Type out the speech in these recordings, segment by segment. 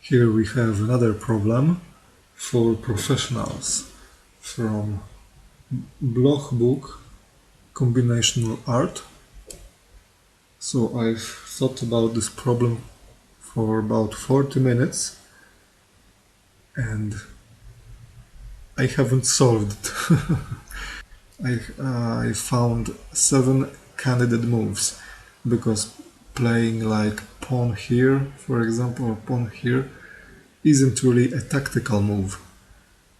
Here we have another problem for professionals from Bloch book Combinational Art. So I've thought about this problem for about 40 minutes and I haven't solved it. I found 7 candidate moves because playing like pawn here, for example, or pawn here isn't really a tactical move.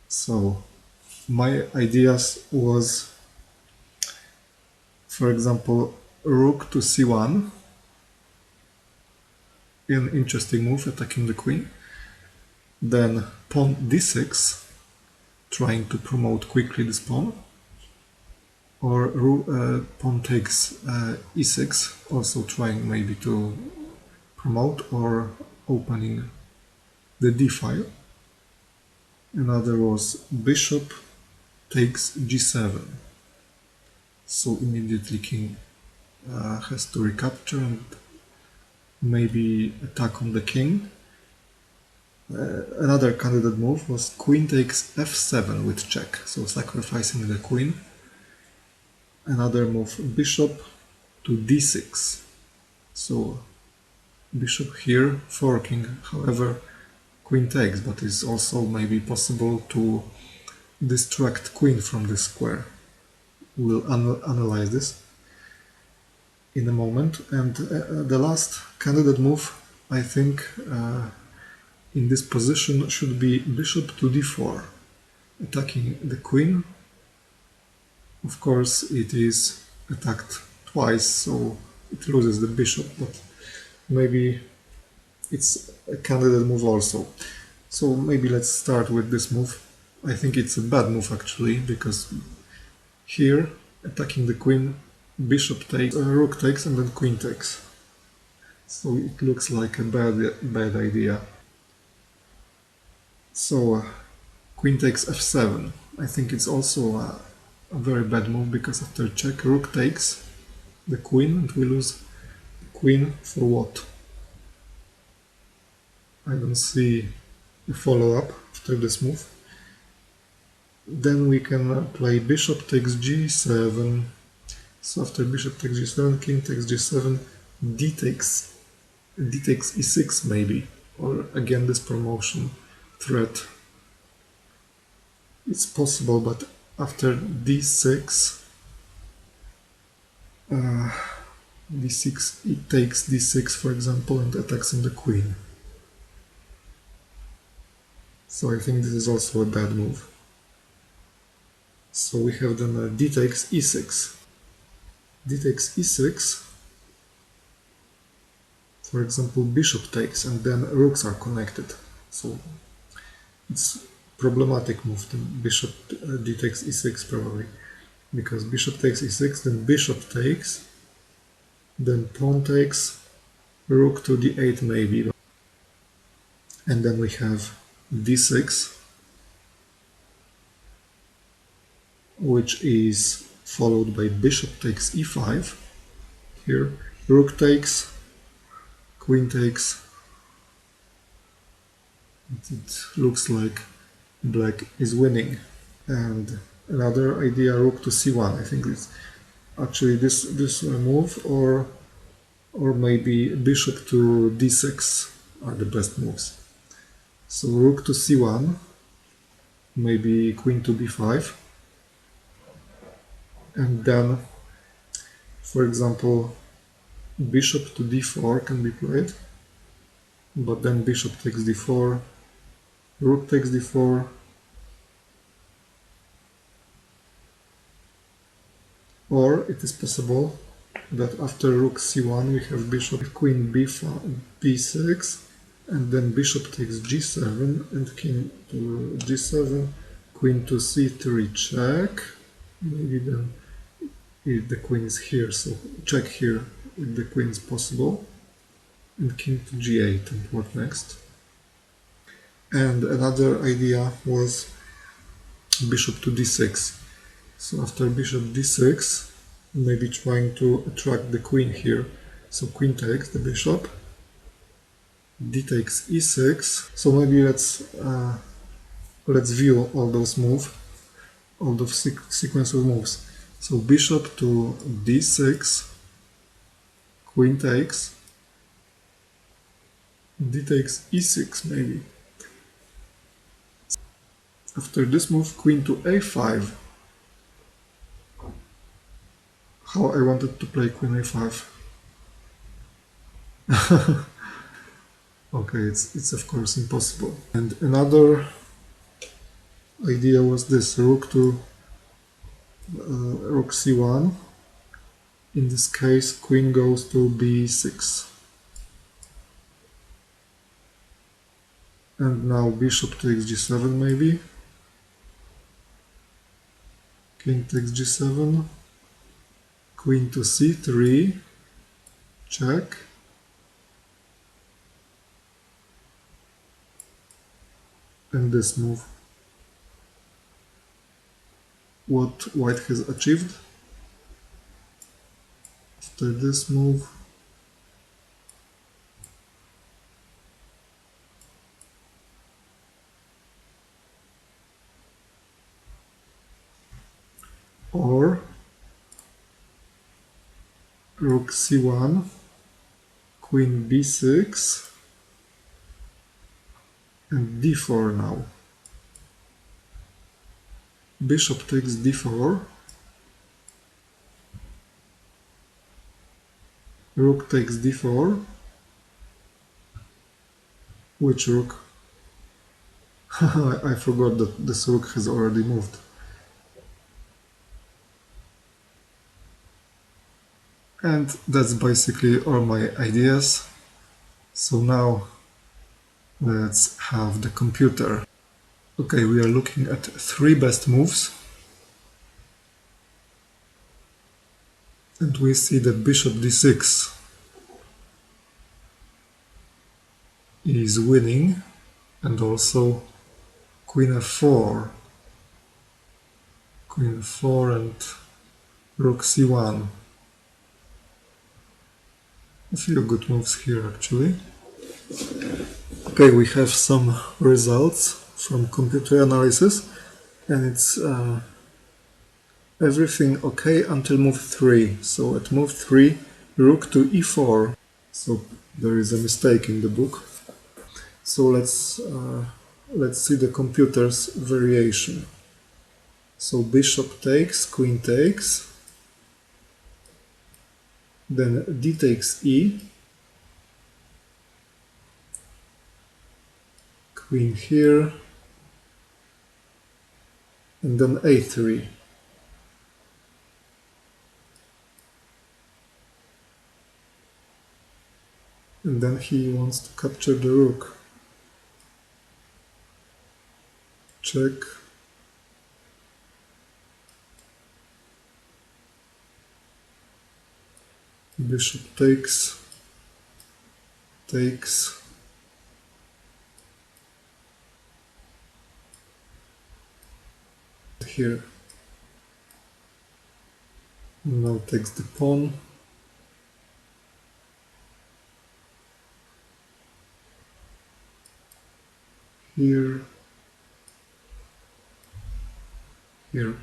So my ideas was, for example, rook to c1, an interesting move attacking the queen. Then pawn d6, trying to promote quickly this pawn. Or pawn takes e6, also trying maybe to promote or opening the d file. Another was bishop takes g7. So immediately king has to recapture and maybe attack on the king. Another candidate move was queen takes f7 with check, so sacrificing the queen. Another move, bishop to d6. So bishop here forking, however queen takes, but it's also maybe possible to distract queen from this square. We'll analyze this in a moment. And the last candidate move, I think, in this position should be bishop to d4, attacking the queen. Of course, it is attacked twice, so it loses the bishop, but maybe it's a candidate move also. So maybe let's start with this move. I think it's a bad move actually, because here, attacking the queen, bishop takes, rook takes, and then queen takes. So it looks like a bad idea. So queen takes f7. I think it's also a very bad move, because after check, rook takes the queen, and we lose the queen for what? I don't see a follow-up after this move. Then we can play bishop takes g7. So after bishop takes g7, king takes g7, d takes e6 maybe, or again this promotion threat. It's possible, but after d6, d6, it takes d6 for example and attacks on the queen. So I think this is also a bad move. So we have then d takes e6. D takes e6, for example bishop takes, and then rooks are connected. So it's problematic move, the bishop d takes e6 probably, because bishop takes e6, then bishop takes, then pawn takes, rook to d8 maybe, and then we have d6, which is followed by bishop takes e5. Here rook takes, queen takes. It looks like black is winning. And another idea, rook to c1. I think it's actually this move, or maybe bishop to d6 are the best moves. So rook to c1, maybe queen to b5, and then, for example, bishop to d4 can be played, but then bishop takes d4, rook takes d4, or it is possible that after rook c1 we have bishop queen b5, b6, and then bishop takes g7 and king to g7, queen to c3 check, maybe then if the queen is here, so check here if the queen is possible, and king to g8, and what next? And another idea was bishop to d6. So after bishop d6, maybe trying to attract the queen here. So queen takes the bishop, d takes e6. So maybe let's view all those moves, all the sequence of moves. So bishop to d6, queen takes, d takes e6 maybe. After this move, queen to a5. How I wanted to play queen a5. Okay, it's of course impossible. And another idea was this: rook to rook c1. In this case, queen goes to b6. And now bishop takes g7 maybe. King takes g7. Queen to c3. Check. And this move. What white has achieved. After this move, or rook c1, queen b6, and d4 now. Bishop takes d4, rook takes d4. Which rook? I forgot that this rook has already moved. And that's basically all my ideas. So now let's have the computer. Okay, we are looking at 3 best moves. And we see that bishop d6 is winning, and also queen f4, queen f4 and rook c1. A few good moves here actually. Okay, we have some results from computer analysis, and it's everything okay until move 3. So at move 3, rook to e4. So there is a mistake in the book. So let's see the computer's variation. So bishop takes, queen takes, then d takes e, queen here, and then a3. And then he wants to capture the rook. Check. Bishop takes, takes, here. Now takes the pawn. Here. Here.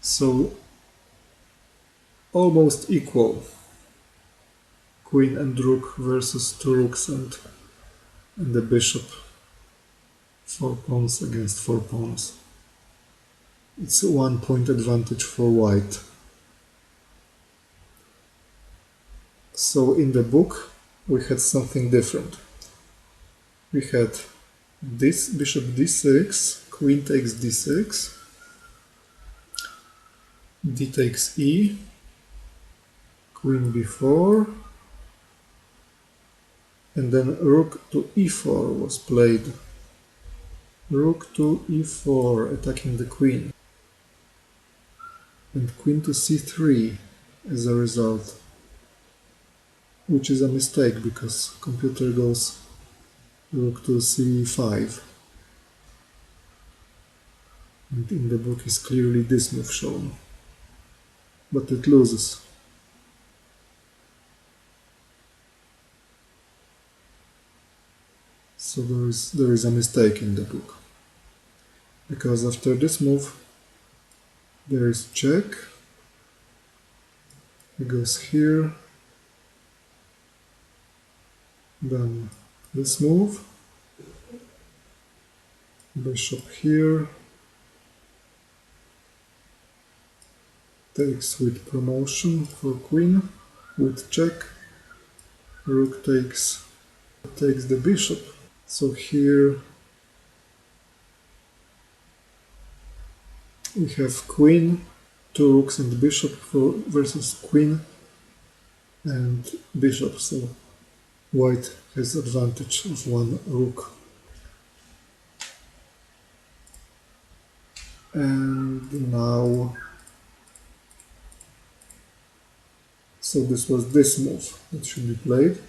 So almost equal. Queen and rook versus 2 rooks and the bishop. 4 pawns against 4 pawns. It's a 1 point advantage for white. So in the book we had something different. We had this bishop d6, queen takes d6, d takes e, queen b4, and then rook to e4 was played. Rook to e4, attacking the queen. And queen to c3 as a result. Which is a mistake because computer goes rook to c5. And in the book is clearly this move shown. But it loses. So there is a mistake in the book, because after this move there is check, it goes here, then this move, bishop here, takes with promotion for queen, with check, rook takes the bishop. So here we have queen, two rooks and bishop versus queen and bishop, so white has advantage of one rook. And now, so this was this move that should be played,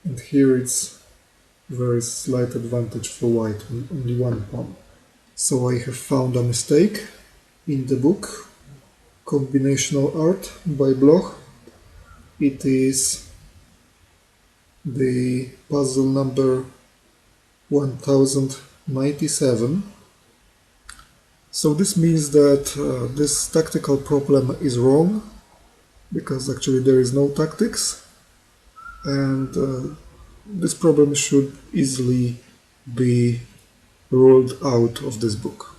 and here it's very slight advantage for white, only one pawn. So I have found a mistake in the book Combinational Art by Bloch. It is the puzzle number 1097. So this means that this tactical problem is wrong, because actually there is no tactics, and this problem should easily be ruled out of this book.